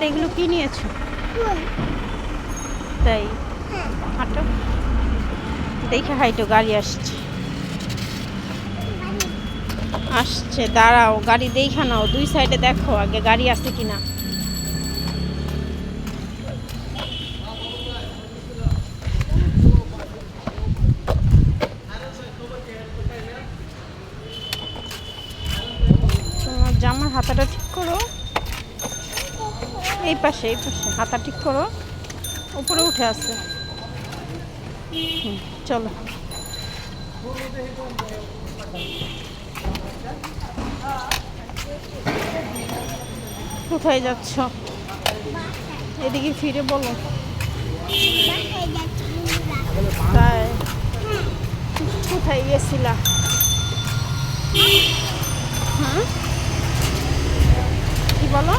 এগুলো কি নিয়েছো? তাই হাঁটো, দেখে হাইটো। গাড়ি আসছে আসছে, দাঁড়াও, গাড়ি দেখা নাও, দুই সাইডে দেখো আগে গাড়ি আছে কিনা। তোমার জামার হাতাটা ঠিক করো, এই পাশে এই পাশে হাতা ঠিক করো, উপরে উঠে আছে। চলো কোথায় যাচ্ছ? এদিকে ফিরে বলো। তাই কোথায় গেছিলা? হ্যাঁ কি বলো?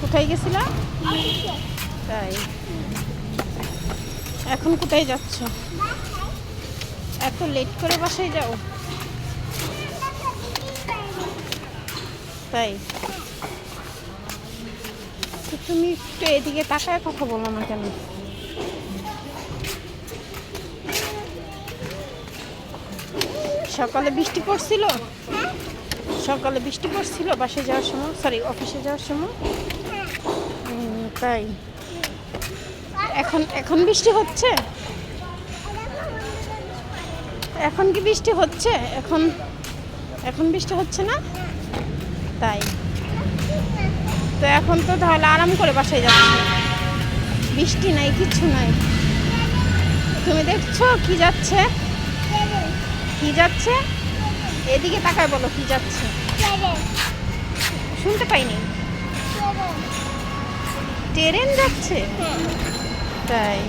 কোথায় গেছিলা? তাই এখন কোথায় যাচ্ছ? এত লেট করে বাসায় যাও? তাই তো তুমি একটু এদিকে তাকায় কথা বলো না কেন? সকালে বৃষ্টি পড়ছিল? সকালে বৃষ্টি পড়ছিল বাসায় যাওয়ার সময়, সরি অফিসে যাওয়ার সময়? তাই এখন এখন বৃষ্টি হচ্ছে? এখন কি বৃষ্টি হচ্ছে? এখন এখন বৃষ্টি হচ্ছে না? তাই তো এখন তো তাহলে আরাম করে বাসায় যাচ্ছে, বৃষ্টি নাই, কিচ্ছু নাই। তুমি দেখছো কি যাচ্ছে? কি যাচ্ছে? এদিকে তাকায় বলো কি যাচ্ছে। শুনতে পাইনি। ট্রেন যাচ্ছে? তাই